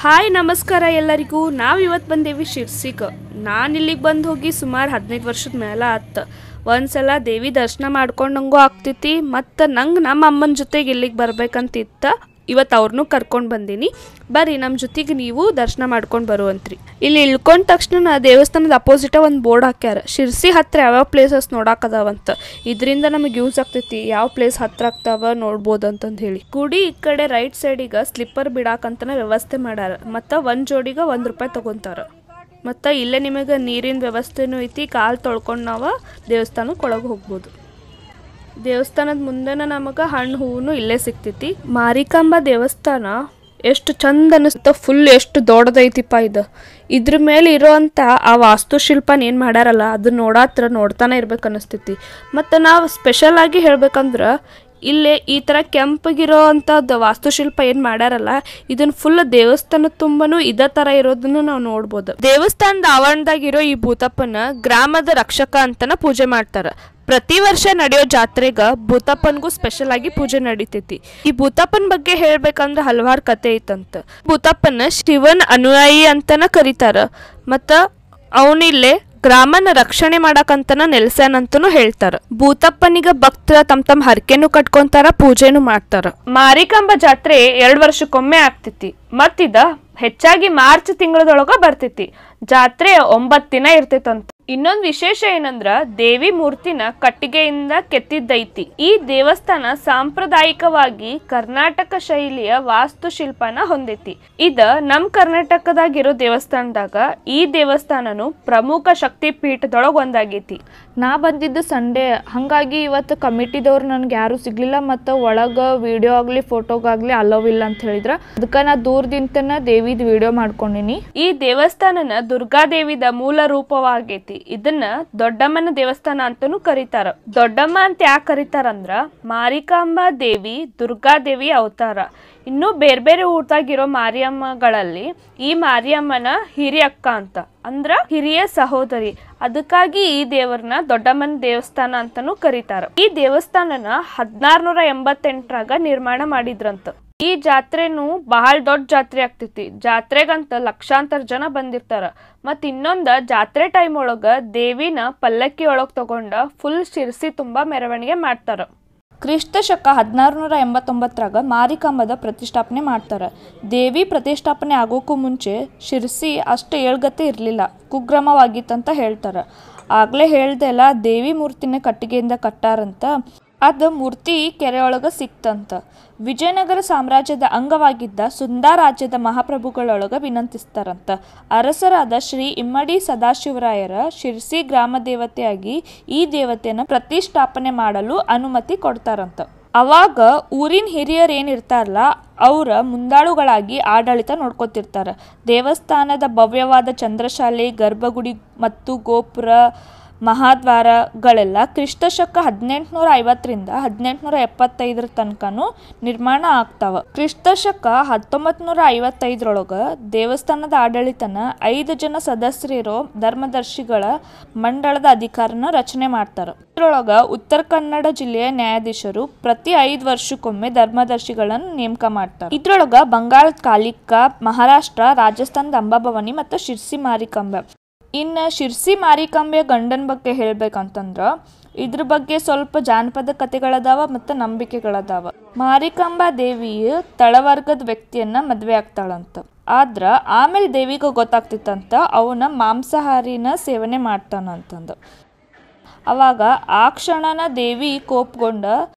Hi ನಮಸ್ಕಾರ ಎಲ್ಲರಿಗೂ. ನಾವು ಇವತ್ತು ಬಂದೇವಿ ಶಿರ್ಸಿಗೆ. ನಾನು ಇಲ್ಲಿಗೆ ಬಂದು ಹೋಗಿ ಸುಮಾರು 15 ವರ್ಷದ ಮೇಲೆ ಆಯ್ತು. ಒಂದ್ಸಲ ದೇವಿ ದರ್ಶನ ಮಾಡ್ಕೊಂಡಂಗೂ ಆಗ್ತೈತಿ, ಮತ್ತು ನಂಗೆ ನಮ್ಮ ಅಮ್ಮನ ಜೊತೆಗೆ ಇಲ್ಲಿಗೆ ಬರ್ಬೇಕಂತಿತ್ತು. ಇವತ್ತು ಅವ್ರನ್ನೂ ಕರ್ಕೊಂಡು ಬಂದೀನಿ. ಬರ್ರಿ ನಮ್ಮ ಜೊತೆಗೆ ನೀವು ದರ್ಶನ ಮಾಡ್ಕೊಂಡು ಬರುವಂತ್ರಿ. ಇಲ್ಲಿ ಇಳ್ಕೊಂಡ ತಕ್ಷಣ ದೇವಸ್ಥಾನದ ಅಪೋಸಿಟ ಒಂದು ಬೋರ್ಡ್ ಹಾಕ್ಯಾರ, ಶಿರ್ಸಿ ಹತ್ರ ಯಾವ್ಯಾವ ಪ್ಲೇಸಸ್ ನೋಡಾಕದಾವಂತ. ಇದರಿಂದ ನಮಗೆ ಯೂಸ್ ಆಗ್ತೈತಿ, ಯಾವ ಪ್ಲೇಸ್ ಹತ್ರ ಆಗ್ತಾವ ನೋಡ್ಬೋದು ಅಂತಂದು ಹೇಳಿ. ಗುಡಿ ಈ ಕಡೆ ರೈಟ್ ಸೈಡಿಗೆ ಸ್ಲಿಪ್ಪರ್ ಬಿಡಾಕಂತನ ವ್ಯವಸ್ಥೆ ಮಾಡ್ಯಾರ, ಮತ್ತು ಒಂದು ಜೋಡಿಗೆ ₹1 ತೊಗೊತಾರ. ಮತ್ತು ಇಲ್ಲೇ ನಿಮಗೆ ನೀರಿನ ವ್ಯವಸ್ಥೆನೂ ಐತಿ. ಕಾಲು ತೊಳ್ಕೊಂಡು ನಾವು ದೇವಸ್ಥಾನಕ್ಕೆ ಒಳಗೆ ಹೋಗ್ಬೋದು. ದೇವಸ್ಥಾನದ ಮುಂದೆ ನಮಗೆ ಹಣ್ಣು ಹೂವು ಇಲ್ಲೇ ಸಿಗ್ತೈತಿ. ಮಾರಿಕಾಂಬಾ ದೇವಸ್ಥಾನ ಎಷ್ಟು ಚಂದ ಅನಿಸ್ತ, ಫುಲ್ ಎಷ್ಟು ದೊಡ್ಡದೈತಿಪ್ಪ ಇದು. ಇದ್ರ ಮೇಲೆ ಇರೋವಂಥ ಆ ವಾಸ್ತುಶಿಲ್ಪನ ಏನು ಮಾಡ್ಯಾರಲ್ಲ, ಅದು ನೋಡ್ತಾನೆ ಇರ್ಬೇಕು ಅನಿಸ್ತೈತಿ. ಮತ್ತು ನಾವು ಸ್ಪೆಷಲಾಗಿ ಹೇಳ್ಬೇಕಂದ್ರೆ ಇಲ್ಲೇ ಈ ಥರ ಕೆಂಪಗಿರೋ ಅಂಥದ್ದು ವಾಸ್ತುಶಿಲ್ಪ ಏನು ಮಾಡ್ಯಾರಲ್ಲ, ಇದನ್ನು ಫುಲ್ ದೇವಸ್ಥಾನದ ತುಂಬನೂ ಇದೇ ಥರ ಇರೋದನ್ನು ನಾವು ನೋಡ್ಬೋದು. ದೇವಸ್ಥಾನದ ಆವರಣದಾಗಿರೋ ಈ ಭೂತಪ್ಪನ ಗ್ರಾಮದ ರಕ್ಷಕ ಅಂತನ ಪೂಜೆ ಮಾಡ್ತಾರೆ. ಪ್ರತಿ ವರ್ಷ ನಡೆಯೋ ಜಾತ್ರೆಗೆ ಭೂತಪ್ಪನಿಗೂ ಸ್ಪೆಷಲ್ ಆಗಿ ಪೂಜೆ ನಡೀತೈತಿ. ಈ ಭೂತಪ್ಪನ ಬಗ್ಗೆ ಹೇಳ್ಬೇಕಂದ್ರೆ ಹಲವಾರು ಕತೆ ಐತಂತ. ಭೂತಪ್ಪನ ಶಿವನ್ ಅನುಯಾಯಿ ಅಂತನ ಕರೀತಾರ, ಮತ್ತು ಅವನಿಲ್ಲೇ ಗ್ರಾಮನ ರಕ್ಷಣೆ ಮಾಡಕಂತನ ನೆಲೆಸ್ಯಾನಂತನೂ ಹೇಳ್ತಾರ. ಭೂತಪ್ಪನಿಗೆ ಭಕ್ತರ ತಮ್ಮ ಹರಕೆನೂ ಕಟ್ಕೊಂತಾರ, ಪೂಜೆನೂ ಮಾಡ್ತಾರ. ಮಾರಿಕಾಂಬಾ ಜಾತ್ರೆ 2 ವರ್ಷಕ್ಕೊಮ್ಮೆ ಆಗ್ತೈತಿ, ಮತ್ತಿದ ಹೆಚ್ಚಾಗಿ ಮಾರ್ಚ್ ತಿಂಗಳದೊಳಗ ಬರ್ತೈತಿ. ಜಾತ್ರೆ 9 ದಿನ ಇರ್ತೈತಂತ. ಇನ್ನೊಂದು ವಿಶೇಷ ಏನಂದ್ರ ದೇವಿ ಮೂರ್ತಿನ ಕಟ್ಟಿಗೆಯಿಂದ ಕೆತ್ತಿದ್ದೈತಿ. ಈ ದೇವಸ್ಥಾನ ಸಾಂಪ್ರದಾಯಿಕವಾಗಿ ಕರ್ನಾಟಕ ಶೈಲಿಯ ವಾಸ್ತುಶಿಲ್ಪನ ಹೊಂದೈತಿ. ಇದ ನಮ್ ಕರ್ನಾಟಕದಾಗಿರೋ ದೇವಸ್ಥಾನದಾಗ ಈ ದೇವಸ್ಥಾನನು ಪ್ರಮುಖ ಶಕ್ತಿ ಪೀಠದೊಳಗ ಒಂದಾಗೈತಿ. ನಾ ಬಂದಿದ್ದು ಸಂಡೇ, ಹಂಗಾಗಿ ಇವತ್ತು ಕಮಿಟಿದವ್ರು ನನ್ಗೆ ಯಾರು ಸಿಗ್ಲಿಲ್ಲ, ಮತ್ತು ಒಳಗ ವಿಡಿಯೋ ಆಗ್ಲಿ ಫೋಟೋಗಾಗ್ಲಿ ಅಲೋವ್ ಇಲ್ಲ ಅಂತ ಹೇಳಿದ್ರ. ಅದಕ್ಕೆ ನಾ ದೂರದಿಂತನ ದೇವಿದ ವಿಡಿಯೋ ಮಾಡ್ಕೊಂಡಿನಿ. ಈ ದೇವಸ್ಥಾನನ ದುರ್ಗಾದೇವಿದ ಮೂಲ ರೂಪವಾಗೈತಿ. ಇದನ್ನ ದೊಡ್ಡಮ್ಮನ ದೇವಸ್ಥಾನ ಅಂತಾನೂ ಕರೀತಾರ. ದೊಡ್ಡಮ್ಮ ಅಂತ ಯಾಕೆ ಕರೀತಾರಂದ್ರ ಮಾರಿಕಾಂಬಾ ದೇವಿ ದುರ್ಗಾದೇವಿ ಅವತಾರ. ಇನ್ನು ಬೇರೆ ಬೇರೆ ಊಟದಾಗಿರೋ ಮಾರಿಯಮ್ಮಗಳಲ್ಲಿ ಈ ಮಾರಿಯಮ್ಮನ ಹಿರಿಯ ಅಕ್ಕ ಅಂತ, ಅಂದ್ರ ಹಿರಿಯ ಸಹೋದರಿ. ಅದಕ್ಕಾಗಿ ಈ ದೇವರನ್ನ ದೊಡ್ಡಮ್ಮನ ದೇವಸ್ಥಾನ ಅಂತಾನೂ ಕರೀತಾರ. ಈ ದೇವಸ್ಥಾನನ 1688 ನಿರ್ಮಾಣ ಮಾಡಿದ್ರಂತ. ಈ ಜಾತ್ರೆನೂ ಬಹಳ ದೊಡ್ಡ ಜಾತ್ರೆ ಆಗ್ತೈತಿ. ಜಾತ್ರೆಗಂತ ಲಕ್ಷಾಂತರ ಜನ ಬಂದಿರ್ತಾರ. ಮತ್ತು ಇನ್ನೊಂದ ಜಾತ್ರೆ ಟೈಮ್ ಒಳಗ ದೇವಿನ ಪಲ್ಲಕ್ಕಿ ಒಳಗೆ ತಗೊಂಡ ಫುಲ್ ಶಿರ್ಸಿ ತುಂಬಾ ಮೆರವಣಿಗೆ ಮಾಡ್ತಾರ. ಕ್ರಿಸ್ತ ಶಕ 1689 ಮಾರಿಕಾಂಬದ ಪ್ರತಿಷ್ಠಾಪನೆ ಮಾಡ್ತಾರೆ. ದೇವಿ ಪ್ರತಿಷ್ಠಾಪನೆ ಆಗೋಕ್ಕೂ ಮುಂಚೆ ಶಿರ್ಸಿ ಅಷ್ಟು ಏಳ್ಗತೆ ಇರಲಿಲ್ಲ, ಕುಗ್ರಾಮವಾಗಿತ್ತಂತ ಹೇಳ್ತಾರೆ. ಆಗ್ಲೇ ಹೇಳ್ದೆಲ್ಲ ದೇವಿ ಮೂರ್ತಿನ ಕಟ್ಟಿಗೆಯಿಂದ ಕಟ್ಟಾರಂತ. ಅದು ಮೂರ್ತಿ ಕೆರೆಯೊಳಗೆ ಸಿಕ್ತಂತ. ವಿಜಯನಗರ ಸಾಮ್ರಾಜ್ಯದ ಅಂಗವಾಗಿದ್ದ ಸುಂದಾ ರಾಜ್ಯದ ಮಹಾಪ್ರಭುಗಳೊಳಗೆ ವಿನಂತಿಸ್ತಾರಂತ. ಅರಸರಾದ ಶ್ರೀ ಇಮ್ಮಡಿ ಸದಾಶಿವರಾಯರ ಶಿರ್ಸಿ ಗ್ರಾಮ ದೇವತೆಯಾಗಿ ಈ ದೇವತೆಯನ್ನು ಪ್ರತಿಷ್ಠಾಪನೆ ಮಾಡಲು ಅನುಮತಿ ಕೊಡ್ತಾರಂತ. ಅವಾಗ ಊರಿನ ಹಿರಿಯರು ಏನಿರ್ತಾರಲ್ಲ, ಅವರ ಮುಂದಾಳುಗಳಾಗಿ ಆಡಳಿತ ನೋಡ್ಕೊತಿರ್ತಾರೆ. ದೇವಸ್ಥಾನದ ಭವ್ಯವಾದ ಚಂದ್ರಶಾಲೆ, ಗರ್ಭಗುಡಿ ಮತ್ತು ಗೋಪುರ, ಮಹಾದ್ವಾರಗಳೆಲ್ಲ ಕ್ರಿಸ್ತ ಶಕ 1850ರಿಂದ 1875 ತನಕನೂ ನಿರ್ಮಾಣ ಆಗ್ತಾವ. ಕ್ರಿಸ್ತ ಶಕ 1955 ದೇವಸ್ಥಾನದ ಆಡಳಿತನ 5 ಜನ ಸದಸ್ಯರಿರೋ ಧರ್ಮದರ್ಶಿಗಳ ಮಂಡಳದ ಅಧಿಕಾರನ ರಚನೆ ಮಾಡ್ತಾರ. ಇದ್ರೊಳಗ ಉತ್ತರ ಕನ್ನಡ ಜಿಲ್ಲೆಯ ನ್ಯಾಯಾಧೀಶರು ಪ್ರತಿ 5 ವರ್ಷಕ್ಕೊಮ್ಮೆ ಧರ್ಮದರ್ಶಿಗಳನ್ನು ನೇಮಕ ಮಾಡ್ತಾರೆ. ಇದ್ರೊಳಗ ಬಂಗಾಳದ ಕಾಲಿಕಾ, ಮಹಾರಾಷ್ಟ್ರ, ರಾಜಸ್ಥಾನದ ಅಂಬಾಭವಾನಿ ಮತ್ತು ಶಿರ್ಸಿ ಮಾರಿಕಾಂಬೆ. ಇನ್ನು ಶಿರ್ಸಿ ಮಾರಿಕಾಂಬೆಯ ಗಂಡನ ಬಗ್ಗೆ ಹೇಳ್ಬೇಕಂತಂದ್ರೆ ಇದ್ರ ಬಗ್ಗೆ ಸ್ವಲ್ಪ ಜಾನಪದ ಕಥೆಗಳದಾವ ಮತ್ತು ನಂಬಿಕೆಗಳದಾವ. ಮಾರಿಕಾಂಬಾ ದೇವಿಯು ತಳವರ್ಗದ ವ್ಯಕ್ತಿಯನ್ನ ಮದುವೆ ಆಗ್ತಾಳಂತ. ಆದ್ರ ಆಮೇಲೆ ದೇವಿಗೆ ಗೊತ್ತಾಗ್ತಿತ್ತಂತ ಅವನ ಮಾಂಸಾಹಾರಿನ ಸೇವನೆ ಮಾಡ್ತಾನಂತಂದು. ಅವಾಗ ಆ ಕ್ಷಣನ ದೇವಿ ಕೋಪಗೊಂಡ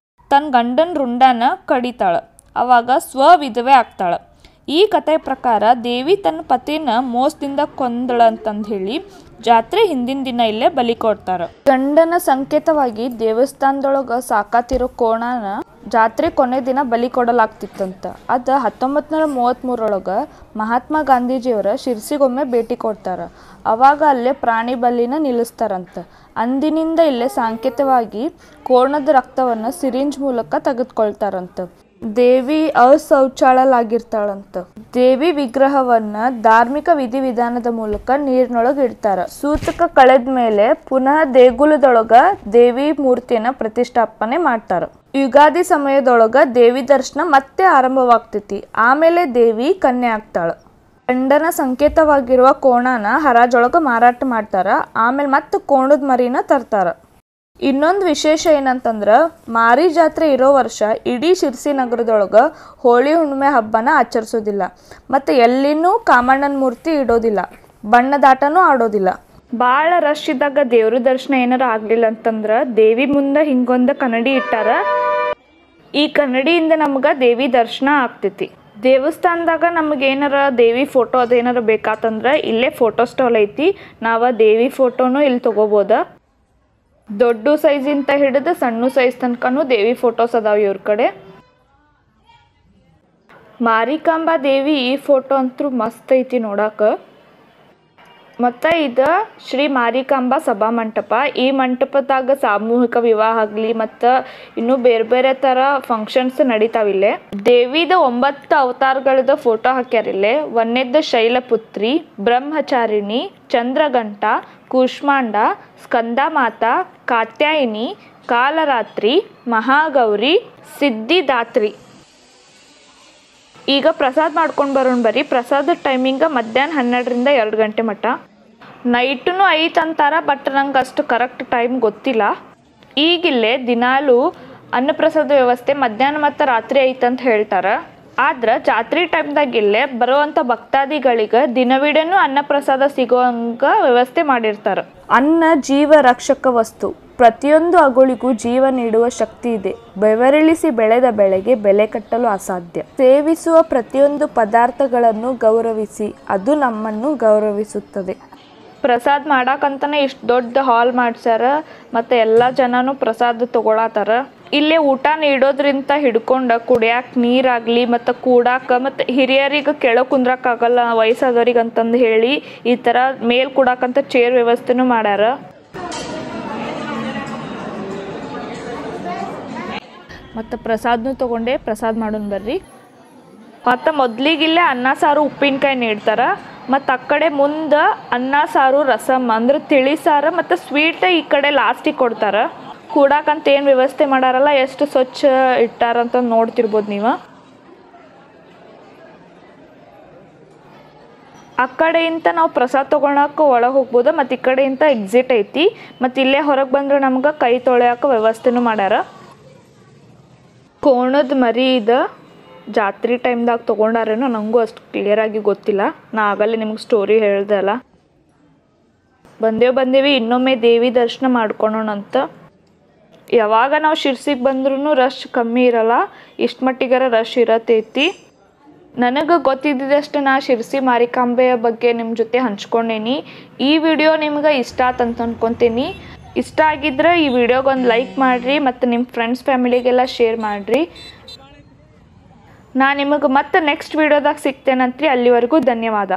ತನ್ನ ಗಂಡನ ರುಂಡನ ಕಡಿತಾಳ. ಅವಾಗ ಸ್ವವಿಧವೆ ಆಗ್ತಾಳ. ಈ ಕಥೆ ಪ್ರಕಾರ ದೇವಿ ತನ್ನ ಪತಿನ ಮೋಸದಿಂದ ಕೊಂದಳಂತಂದು ಹೇಳಿ ಜಾತ್ರೆ ಹಿಂದಿನ ದಿನ ಇಲ್ಲೇ ಬಲಿ ಕೊಡ್ತಾರ. ಗಂಡನ ಸಂಕೇತವಾಗಿ ದೇವಸ್ಥಾನದೊಳಗ ಸಾಕಾತಿರೋ ಕೋಣನ ಜಾತ್ರೆ ಕೊನೆ ದಿನ ಬಲಿ ಕೊಡಲಾಗ್ತಿತ್ತಂತ. ಅದು 1933 ಮಹಾತ್ಮ ಗಾಂಧೀಜಿಯವರ ಶಿರ್ಸಿಗೊಮ್ಮೆ ಭೇಟಿ ಕೊಡ್ತಾರ. ಅವಾಗ ಅಲ್ಲೇ ಪ್ರಾಣಿ ಬಲಿನ ನಿಲ್ಲಿಸ್ತಾರಂತ. ಅಂದಿನಿಂದ ಇಲ್ಲೇ ಸಾಂಕೇತವಾಗಿ ಕೋಣದ ರಕ್ತವನ್ನು ಸಿರಿಂಜ್ ಮೂಲಕ ತೆಗೆದುಕೊಳ್ತಾರಂತ. ದೇವಿ ಅಶೌಚಾಳಲಾಗಿರ್ತಾಳಂತ. ದೇವಿ ವಿಗ್ರಹವನ್ನ ಧಾರ್ಮಿಕ ವಿಧಿವಿಧಾನದ ಮೂಲಕ ನೀರಿನೊಳಗೆ ಇಡ್ತಾರ. ಸೂತಕ ಕಳೆದ ಮೇಲೆ ಪುನಃ ದೇಗುಲದೊಳಗ ದೇವಿ ಮೂರ್ತಿಯನ್ನ ಪ್ರತಿಷ್ಠಾಪನೆ ಮಾಡ್ತಾರ. ಯುಗಾದಿ ಸಮಯದೊಳಗ ದೇವಿ ದರ್ಶನ ಮತ್ತೆ ಆರಂಭವಾಗ್ತೈತಿ. ಆಮೇಲೆ ದೇವಿ ಕನ್ಯೆ ಆಗ್ತಾಳ. ಗಂಡನ ಸಂಕೇತವಾಗಿರುವ ಕೋಣನ ಹರಾಜೊಳಗೆ ಮಾರಾಟ ಮಾಡ್ತಾರ. ಆಮೇಲೆ ಮತ್ತೆ ಕೋಣದ ಮರಿನ ತರ್ತಾರ. ಇನ್ನೊಂದು ವಿಶೇಷ ಏನಂತಂದ್ರೆ ಮಾರಿ ಜಾತ್ರೆ ಇರೋ ವರ್ಷ ಇಡೀ ಶಿರ್ಸಿ ನಗರದೊಳಗೆ ಹೋಳಿ ಹುಣ್ಣಿಮೆ ಹಬ್ಬನ ಆಚರಿಸೋದಿಲ್ಲ. ಮತ್ತು ಎಲ್ಲಿನೂ ಕಾಮಣ್ಣನ ಮೂರ್ತಿ ಇಡೋದಿಲ್ಲ, ಬಣ್ಣದಾಟನೂ ಆಡೋದಿಲ್ಲ. ಭಾಳ ರಶ್ ಇದ್ದಾಗ ದೇವ್ರ ದರ್ಶನ ಏನಾರ ಆಗಲಿಲ್ಲ ಅಂತಂದ್ರೆ ದೇವಿ ಮುಂದೆ ಹಿಂಗೊಂದು ಕನ್ನಡಿ ಇಟ್ಟಾರ. ಈ ಕನ್ನಡಿಯಿಂದ ನಮ್ಗೆ ದೇವಿ ದರ್ಶನ ಆಗ್ತೈತಿ. ದೇವಸ್ಥಾನದಾಗ ನಮಗೇನಾರ ದೇವಿ ಫೋಟೋ ಅದೇನಾರ ಬೇಕಾತಂದ್ರೆ ಇಲ್ಲೇ ಫೋಟೋ ಸ್ಟಾಲ್ ಐತಿ. ನಾವು ದೇವಿ ಫೋಟೋನು ಇಲ್ಲಿ ತೊಗೋಬೋದ. ದೊಡ್ಡ ಸೈಜಿಂದ ಹಿಡಿದು ಸಣ್ಣ ಸೈಜ್ ತನಕನೂ ದೇವಿ ಫೋಟೋಸ್ ಅದಾವ ಇವ್ರ ಕಡೆ. ಮಾರಿಕಾಂಬಾ ದೇವಿ ಈ ಫೋಟೋ ಅಂತೂ ಮಸ್ತ್ ಐತಿ ನೋಡಾಕ. ಮತ್ತು ಇದು ಶ್ರೀ ಮಾರಿಕಾಂಬಾ ಸಭಾ ಮಂಟಪ. ಈ ಮಂಟಪದಾಗ ಸಾಮೂಹಿಕ ವಿವಾಹ ಆಗಲಿ ಮತ್ತು ಇನ್ನೂ ಬೇರೆ ಬೇರೆ ಥರ ಫಂಕ್ಷನ್ಸ್ ನಡೀತಾವಿಲ್ಲೇ. ದೇವಿದ 9 ಅವತಾರಗಳದ ಫೋಟೋ ಹಾಕ್ಯಾರಿಲ್ಲೇ. ಒಂದನೇದ್ದು ಶೈಲಪುತ್ರಿ, ಬ್ರಹ್ಮಚಾರಿಣಿ, ಚಂದ್ರಘಂಟ, ಕೂಷ್ಮಾಂಡ, ಸ್ಕಂದಮಾತಾ, ಕಾತ್ಯಾಯಿನಿ, ಕಾಲರಾತ್ರಿ, ಮಹಾಗೌರಿ, ಸಿದ್ಧಿದಾತ್ರಿ. ಈಗ ಪ್ರಸಾದ ಮಾಡ್ಕೊಂಡು ಬರೋಣ ಬರ್ರಿ. ಪ್ರಸಾದದ ಟೈಮಿಂಗ ಮಧ್ಯಾಹ್ನ 12ರಿಂದ 2 ಗಂಟೆ ಮಟ್ಟ. ನೈಟೂ ಐತೆ ಅಂತಾರ, ಬಟ್ ನಂಗೆ ಅಷ್ಟು ಕರೆಕ್ಟ್ ಟೈಮ್ ಗೊತ್ತಿಲ್ಲ. ಈಗಿಲ್ಲೇ ದಿನಾಲೂ ಅನ್ನಪ್ರಸಾದ ವ್ಯವಸ್ಥೆ ಮಧ್ಯಾಹ್ನ ಮತ್ತು ರಾತ್ರಿ ಐತಂತ ಹೇಳ್ತಾರೆ. ಆದ್ರೆ ಜಾತ್ರೆ ಟೈಮ್ದಾಗ ಇಲ್ಲೇ ಬರುವಂಥ ಭಕ್ತಾದಿಗಳಿಗೆ ದಿನವಿಡೇನೂ ಅನ್ನಪ್ರಸಾದ ಸಿಗೋ ಹಂಗೆ ವ್ಯವಸ್ಥೆ ಮಾಡಿರ್ತಾರೆ. ಅನ್ನ ಜೀವ ರಕ್ಷಕ ವಸ್ತು. ಪ್ರತಿಯೊಂದು ಅಗುಳಿಗೂ ಜೀವ ನೀಡುವ ಶಕ್ತಿ ಇದೆ. ಬೆವರಿಳಿಸಿ ಬೆಳೆದ ಬೆಳೆಗೆ ಬೆಲೆ ಕಟ್ಟಲು ಅಸಾಧ್ಯ. ಸೇವಿಸುವ ಪ್ರತಿಯೊಂದು ಪದಾರ್ಥಗಳನ್ನು ಗೌರವಿಸಿ, ಅದು ನಮ್ಮನ್ನು ಗೌರವಿಸುತ್ತದೆ. ಪ್ರಸಾದ ಮಾಡಾಕಂತಾನೆ ಇಷ್ಟು ದೊಡ್ಡ ಹಾಲ್ ಮಾಡ್ಸ್ಯಾರ. ಮತ್ತು ಎಲ್ಲ ಜನನೂ ಪ್ರಸಾದ ತೊಗೊಳತ್ತಾರ. ಇಲ್ಲೇ ಊಟ ನೀಡೋದ್ರಿಂದ ಹಿಡ್ಕೊಂಡು ಕುಡಿಯಾಕ ನೀರಾಗಲಿ ಮತ್ತು ಕೂಡಾಕ ಮತ್ತು ಹಿರಿಯರಿಗೆ ಕೆಳಗೆ ಕುಂದ್ರಕ್ಕಾಗಲ್ಲ ವಯಸ್ಸಾದವ್ರಿಗೆ ಅಂತಂದು ಹೇಳಿ ಈ ಥರ ಮೇಲ್ ಕೂಡಾಕಂತ ಚೇರ್ ವ್ಯವಸ್ಥೆನೂ ಮಾಡ್ಯಾರ. ಮತ್ತು ಪ್ರಸಾದನೂ ತೊಗೊಂಡೆ ಪ್ರಸಾದ ಮಾಡೋಣ ಬರ್ರಿ. ಮತ್ತು ಮೊದಲಿಗಿಲ್ಲೇ ಅನ್ನ ಸಾರು ಉಪ್ಪಿನಕಾಯಿ ನೀಡ್ತಾರೆ. ಮತ್ತು ಆ ಕಡೆ ಮುಂದೆ ಅನ್ನ ಸಾರು ರಸಮ್ ಅಂದ್ರೆ ತಿಳಿ ಸಾರು ಮತ್ತು ಸ್ವೀಟ್ ಈ ಕಡೆ ಲಾಸ್ಟಿಗೆ ಕೊಡ್ತಾರೆ. ಕೂಡಾಕಂತ ಏನು ವ್ಯವಸ್ಥೆ ಮಾಡಾರಲ್ಲ, ಎಷ್ಟು ಸ್ವಚ್ಛ ಇಟ್ಟಾರಂತ ನೋಡ್ತಿರ್ಬೋದು ನೀವು. ಆ ಕಡೆಯಿಂದ ನಾವು ಪ್ರಸಾದ ತೊಗೊಳಕ್ಕೆ ಒಳಗೆ ಹೋಗ್ಬೋದು. ಮತ್ತು ಈ ಕಡೆಯಿಂದ ಎಕ್ಸಿಟ್ ಐತಿ. ಮತ್ತು ಇಲ್ಲೇ ಹೊರಗೆ ಬಂದ್ರೆ ನಮ್ಗೆ ಕೈ ತೊಳೆಯೋಕೆ ವ್ಯವಸ್ಥೆನೂ ಮಾಡ್ಯಾರ. ಕೋಣದ ಮರಿ ಇದು ಜಾತ್ರೆ ಟೈಮ್ದಾಗ ತೊಗೊಂಡಾರೇನೋ, ನನಗೂ ಅಷ್ಟು ಕ್ಲಿಯರಾಗಿ ಗೊತ್ತಿಲ್ಲ. ನಾ ಆಗಲ್ಲೇ ನಿಮ್ಗೆ ಸ್ಟೋರಿ ಹೇಳ್ದೆ ಅಲ್ಲ. ಬಂದೇವಿ ಇನ್ನೊಮ್ಮೆ ದೇವಿ ದರ್ಶನ ಮಾಡ್ಕೊಳೋಣಂತ. ಯಾವಾಗ ನಾವು ಶಿರ್ಸಿಗೆ ಬಂದ್ರೂ ರಶ್ ಕಮ್ಮಿ ಇರಲ್ಲ, ಇಷ್ಟು ಮಟ್ಟಿಗಾರ ರಶ್ ಇರತೈತಿ. ನನಗೆ ಗೊತ್ತಿದ್ದಷ್ಟು ನಾ ಶಿರ್ಸಿ ಮಾರಿಕಾಂಬೆಯ ಬಗ್ಗೆ ನಿಮ್ಮ ಜೊತೆ ಹಂಚ್ಕೊಂಡೇನಿ. ಈ ವಿಡಿಯೋ ನಿಮ್ಗೆ ಇಷ್ಟ ಆತಂತ ಅನ್ಕೊತೀನಿ. ಇಷ್ಟ ಆಗಿದ್ರೆ ಈ ವಿಡಿಯೋಗೊಂದು ಲೈಕ್ ಮಾಡಿರಿ ಮತ್ತು ನಿಮ್ಮ ಫ್ರೆಂಡ್ಸ್ ಫ್ಯಾಮಿಲಿಗೆಲ್ಲ ಶೇರ್ ಮಾಡಿರಿ. ನಾನು ನಿಮಗೆ ಮತ್ತೆ ನೆಕ್ಸ್ಟ್ ವಿಡಿಯೋದಾಗ ಸಿಗ್ತೇನಂತ್ರಿ. ಅಲ್ಲಿವರೆಗೂ ಧನ್ಯವಾದ.